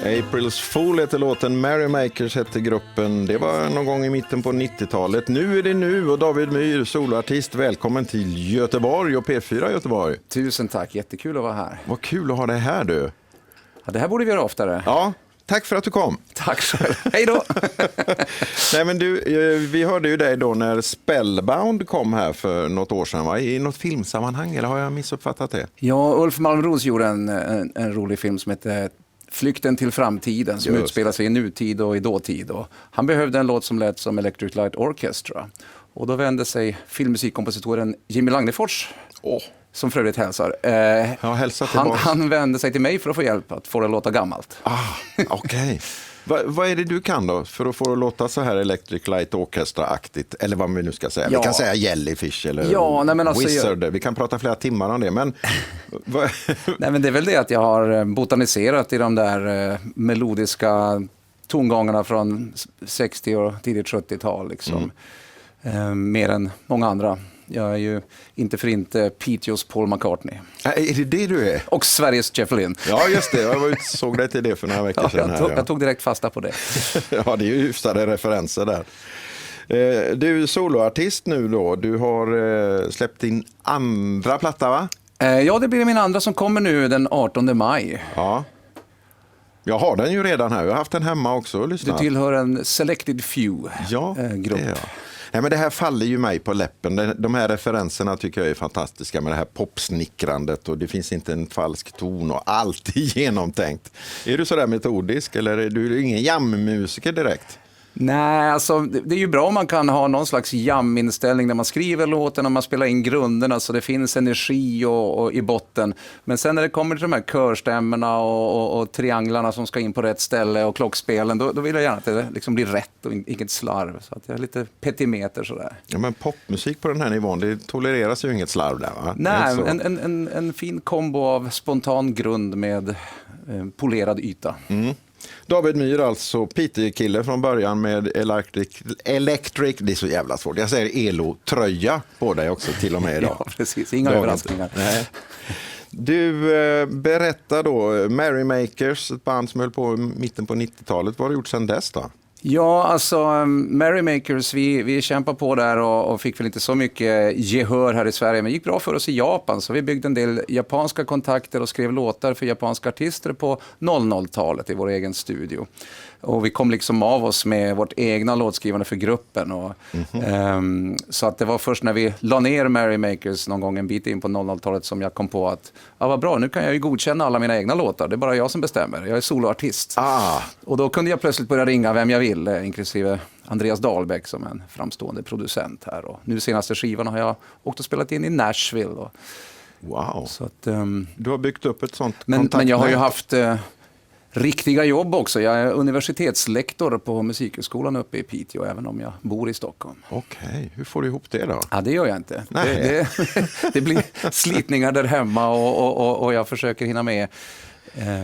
April's Fool heter låten, Merrymakers hette gruppen. Det var någon gång i mitten på 90-talet. Nu är det nu och David Myhr, soloartist. Välkommen till Göteborg och P4 Göteborg. Tusen tack, jättekul att vara här. Vad kul att ha dig här du. Ja, det här borde vi göra oftare. Ja, tack för att du kom. Tack själv. Hej då! Nej, men du, vi hörde ju dig då när Spellbound kom här för något år sedan, va? I något filmsammanhang, eller har jag missuppfattat det? Ja, Ulf Malmros gjorde en rolig film som heter Flykten till framtiden, som utspelar sig i nutid och i dåtid. Och han behövde en låt som lät som Electric Light Orchestra. Och då vände sig filmmusikkompositören Jimmy Lagnefors, som för övrigt hälsar. Han vände sig till mig för att få hjälp att få det att låta gammalt. Okej. Vad är det du kan då för att få det att låta så här Electric Light Orchestra-aktigt? Eller vad vi nu ska säga. Ja. Vi kan säga Jellyfish eller Wizard. Vi kan prata flera timmar om det. Men nej, men det är väl det att jag har botaniserat i de där melodiska tongångarna från 60 och tidigt 70-tal. Liksom. Mer än många andra. Jag är ju inte för inte Piteås Paul McCartney. Är det du är? Och Sveriges Jeff Lynne. Ja, just det. Jag såg dig till det för några veckor sedan. Jag tog direkt fasta på det. Ja, det är ju hyfsade referenser där. Du är soloartist nu då. Du har släppt din andra platta, va? Ja, det blir min andra som kommer nu den 18 maj. Ja. Jag har den ju redan här. Jag har haft den hemma också och lyssnat. Du tillhör en Selected Few-grupp. Ja. Nej, men det här faller ju mig på läppen. De här referenserna tycker jag är fantastiska med det här popsnickrandet och det finns inte en falsk ton och allt är genomtänkt. Är du sådär metodisk eller är du ingen jammusiker direkt? Nej, alltså det är ju bra om man kan ha någon slags jaminställning när man skriver låten, när man spelar in grunderna så det finns energi och i botten. Men sen när det kommer till de här körstämmorna och trianglarna som ska in på rätt ställe och klockspelen, då vill jag gärna att det liksom blir rätt och inget slarv. Så att jag är lite petimeter sådär. Ja, men popmusik på den här nivån, det tolereras ju inget slarv där, va? Nej, en fin kombo av spontan grund med polerad yta. David Myhr, alltså Piteå-kille från början med electric, det är så jävla svårt. Jag säger Elo-tröja på dig också till och med idag. Ja, precis. Inga överraskningar. Nej. Du berättar då, Merrymakers, ett band som höll på i mitten på 90-talet. Vad har du gjort sedan dess då? Ja, alltså Merrymakers, vi kämpar på där och fick väl inte så mycket gehör här i Sverige, men gick bra för oss i Japan, så vi byggde en del japanska kontakter och skrev låtar för japanska artister på 00-talet i vår egen studio. Och vi kom liksom av oss med vårt egna låtskrivande för gruppen. Så att det var först när vi la ner Merrymakers någon gång en bit in på 00-talet som jag kom på att vad bra, nu kan jag ju godkänna alla mina egna låtar. Det är bara jag som bestämmer. Jag är soloartist. Och då kunde jag plötsligt börja ringa vem jag ville, inklusive Andreas Dahlbäck som en framstående producent här. Och nu senaste skivan har jag åkt och spelat in i Nashville. Wow. Så att, du har byggt upp ett sånt kontaktnät. Men jag har ju haft riktiga jobb också. Jag är universitetslektor på Musikhögskolan uppe i Piteå, även om jag bor i Stockholm. Okej, hur får du ihop det då? Ja, det gör jag inte. Det blir slitningar där hemma och jag försöker hinna med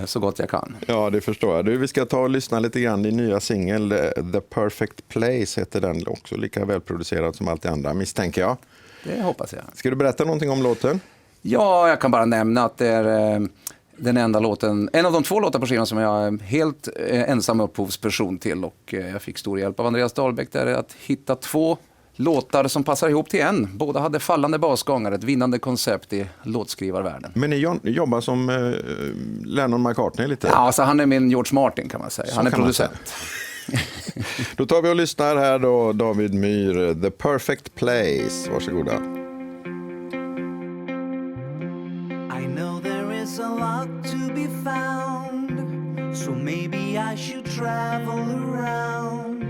så gott jag kan. Ja, det förstår jag. Vi ska ta och lyssna lite grann. Din nya singel, The Perfect Place, heter den, också lika välproducerad som allt det andra, misstänker jag. Det hoppas jag. Ska du berätta någonting om låten? Ja, jag kan bara nämna att det är den enda låten, en av de 2 låtar på skivan som jag är helt ensam upphovsperson till, och jag fick stor hjälp av Andreas Dahlbäck där att hitta 2 låtar som passar ihop till en. Båda hade fallande basgångar, ett vinnande koncept i låtskrivarvärlden. Men ni jobbar som Lennon McCartney lite? Ja, alltså han är min George Martin kan man säga. Så han är producent. Då tar vi och lyssnar här då, David Myhr, The Perfect Place. Varsågoda. I know there is a lot to be found, so maybe I should travel around.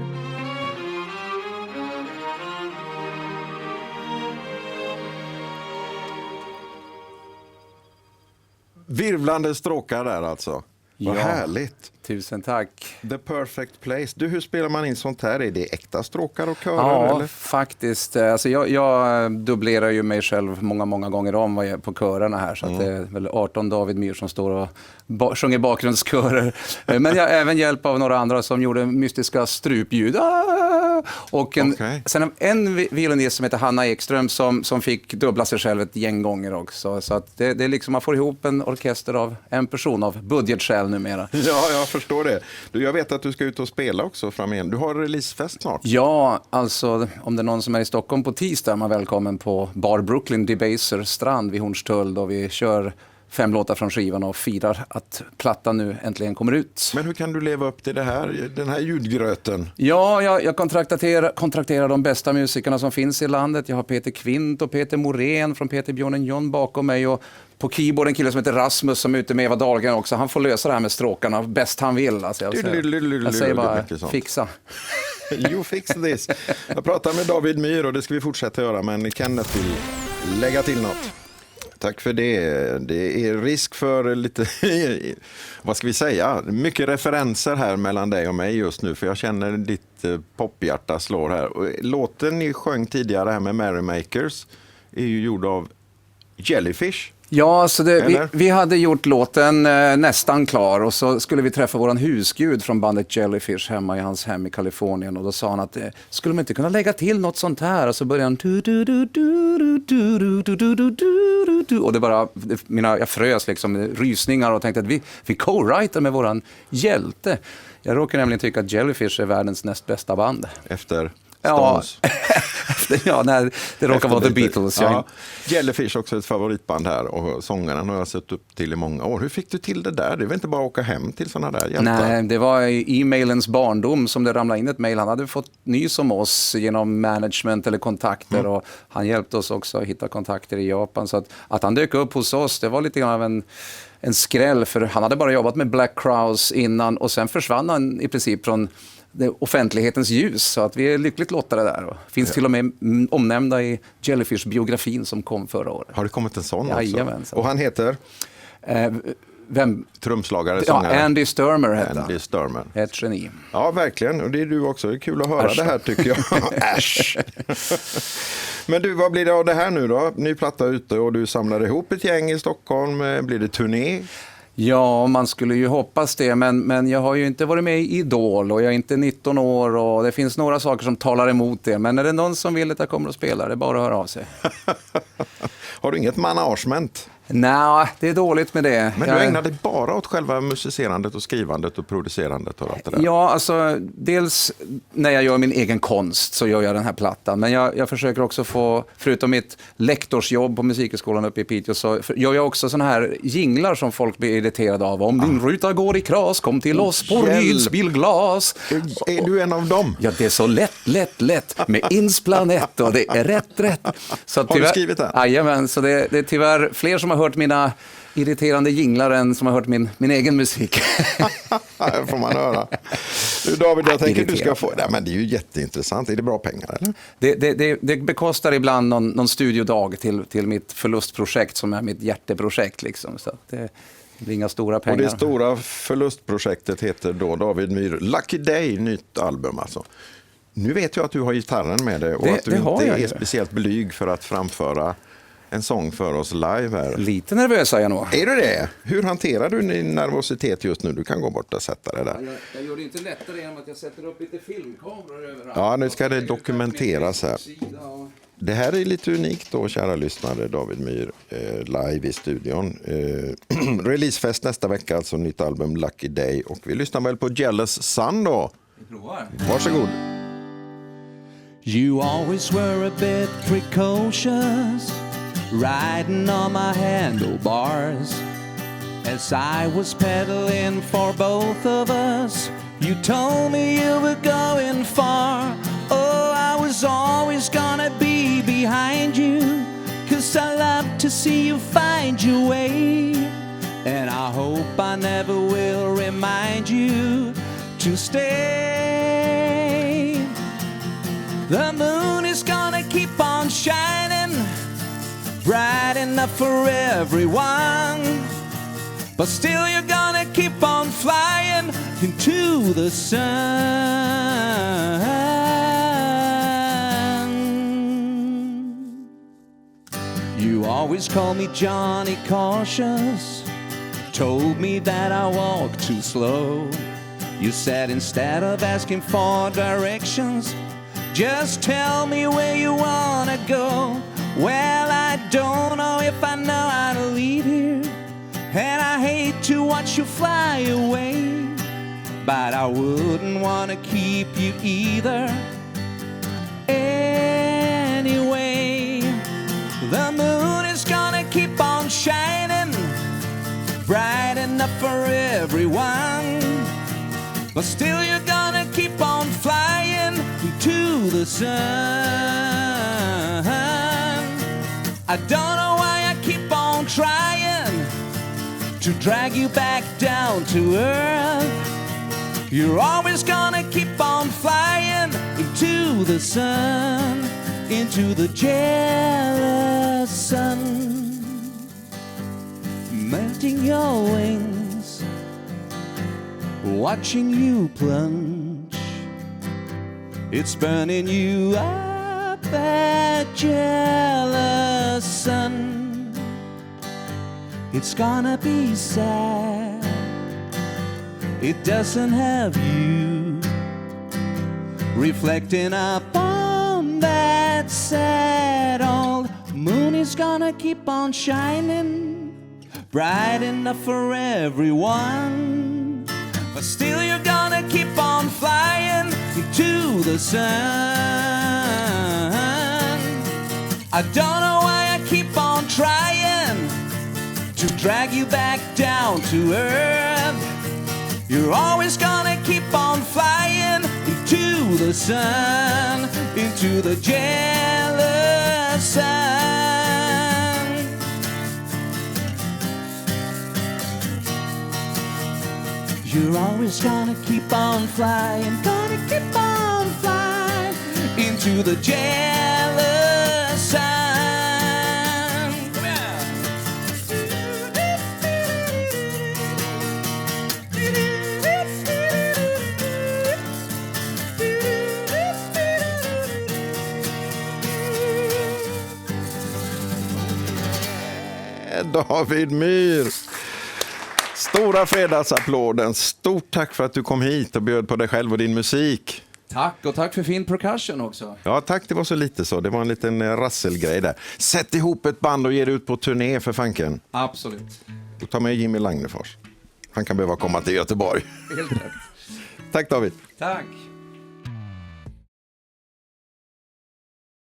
Virvlande stråkar där alltså. Vad härligt. Tusen tack. The Perfect Place. Du, hur spelar man in sånt här? Är det äkta stråkar och körer? Ja, eller? faktiskt. Alltså jag dubblerar ju mig själv många gånger om på körerna här. Så att det är väl 18 David Myhr som står och sjunger bakgrundskörer. Men jag har även hjälp av några andra som gjorde mystiska strupljud. Och Okej. sen en violinist som heter Hanna Ekström som fick dubbla sig själv ett gäng gånger också. Så att det är liksom, man får ihop en orkester av en person av budgetskäl numera. Ja, jag förstår det. Du, jag vet att du ska ut och spela också framöver. Du har releasefest snart. Ja, alltså om det är någon som är i Stockholm på tisdag är man välkommen på Bar Brooklyn Debaser strand vid Hornstull, då vi kör 5 låtar från skivan och firar att plattan nu äntligen kommer ut. Men hur kan du leva upp till det här, den här ljudgröten? Ja, jag kontrakterar de bästa musikerna som finns i landet. Jag har Peter Kvint och Peter Morén från Peter Björnen John bakom mig, och på keyboard en kille som heter Rasmus som är ute med Eva Dahlgren också. Han får lösa det här med stråkarna bäst han vill. Alltså, jag säger bara fixa. You fix this. Jag pratar med David Myhr och det ska vi fortsätta göra, men Kenneth vill lägga till något. Tack för det. Det är risk för lite, vad ska vi säga, mycket referenser här mellan dig och mig just nu, för jag känner ditt pophjärta slår här. Och låten ni sjöng tidigare här med Merrymakers är ju gjord av Jellyfish. Ja, så vi hade gjort låten nästan klar, och så skulle vi träffa våran husgud från bandet Jellyfish hemma i hans hem i Kalifornien, och då sa han att skulle man inte kunna lägga till något sånt här, och så började han och det bara, jag frös liksom rysningar och tänkte att vi co-writer med våran hjälte. Jag råkar nämligen tycka att Jellyfish är världens näst bästa band. Efter Stones. Ja, det råkar vara The Beatles. Ja. Jellyfish också ett favoritband här, och sångaren har jag sett upp till i många år. Hur fick du till det där? Det var inte bara att åka hem till sådana där hjältar. Nej, det var i e-mailens barndom som det ramlade in ett mejl. Han hade fått nys om oss genom management eller kontakter, och han hjälpte oss också att hitta kontakter i Japan. Så att han dök upp hos oss, det var lite grann av en skräll, för han hade bara jobbat med Black Crowes innan, och sen försvann han i princip från offentlighetens ljus, så att vi är lyckligt lottade där, och finns till och med omnämnda i Jellyfish-biografin som kom förra året. Har det kommit en sån Jajamän, också? Och han heter? Vem? Trumslagare, Ja, sångare. Andy Sturmer hette Andy Sturmer. Ett geni. Ja, verkligen. Och det är du också. Det är kul att höra det här, tycker jag. Äsch. Men du, vad blir det av det här nu då? Ny platta ute och du samlar ihop ett gäng i Stockholm. Blir det turné? Ja, man skulle ju hoppas det, men jag har ju inte varit med i Idol, och jag är inte 19 år, och det finns några saker som talar emot det. Men är det någon som vill att jag kommer att spela, det är bara att höra av sig. Har du inget management? Nej, det är dåligt med det. Men du ägnar dig bara åt själva musicerandet och skrivandet och producerandet och allt det där? Ja, alltså dels när jag gör min egen konst så gör jag den här plattan. Men jag försöker också få, förutom mitt lektorsjobb på Musikhögskolan uppe i Piteå, så gör jag också såna här jinglar som folk blir irriterade av. Om din ruta går i kras, kom till oss på Ryds bilglas. Är du en av dem? Ja, det är så lätt med insplanett, och det är rätt. Så har du skrivit det? Jajamän, så det är tyvärr fler som har hört mina irriterande jinglar än som har hört min egen musik. Det får man höra. Du David, jag tänker att du ska få... Nej, men det är ju jätteintressant. Är det bra pengar, eller? Det bekostar ibland någon studiodag till mitt förlustprojekt som är mitt hjärteprojekt. Liksom. Så att det blir inga stora pengar. Och det stora förlustprojektet heter då David Myhr Lucky Day, nytt album alltså. Nu vet jag att du har gitarren med dig och att du inte är speciellt blyg för att framföra en sång för oss live här. Lite nervös är jag nog. Är du det? Hur hanterar du din nervositet just nu? Du kan gå bort och sätta det där. Jag gör det inte lättare genom att jag sätter upp lite filmkameror överallt. Ja, nu ska det dokumenteras här. Det här är lite unikt då, kära lyssnare. David Myhr live i studion. Releasefest nästa vecka, alltså nytt album Lucky Day. Och vi lyssnar väl på Jealous Sun då. Vi provar. Varsågod. You always were a bit precocious, riding on my handlebars. As I was pedaling for both of us, you told me you were going far. Oh, I was always gonna be behind you, 'cause I love to see you find your way. And I hope I never will remind you to stay. The moon is gonna keep on shining, bright enough for everyone. But still you're gonna keep on flying into the sun. You always call me Johnny Cautious, told me that I walk too slow. You said instead of asking for directions, Just tell me where you wanna go. Well, I don't know if I know how to leave here, and I hate to watch you fly away, but I wouldn't wanna keep you either. Anyway, the moon is gonna keep on shining, bright enough for everyone, but still you're gonna keep on flying to the sun. I don't know why I keep on trying to drag you back down to earth. You're always gonna keep on flying into the sun, into the jealous sun, melting your wings, watching you plunge. It's burning you up, that jealous sun. It's gonna be sad, it doesn't have you reflecting upon that sad old moon. Is gonna keep on shining, bright enough for everyone, but still you're gonna keep on flying to the sun. I don't know why I keep on trying to drag you back down to earth. You're always gonna keep on flying into the sun, into the jealous sun. You're always gonna keep on flying, gonna keep on flying into the jealous sun. Come here. David Myhr. Stora fredagsapplåden. Stort tack för att du kom hit och bjöd på dig själv och din musik. Tack, och tack för fin percussion också. Ja, tack. Det var så lite så. Det var en liten rasselgrej där. Sätt ihop ett band och ge det ut på turné för fanken. Absolut. Och ta med Jimmy Lagnefors. Han kan behöva komma till Göteborg. Helt rätt. Tack David. Tack.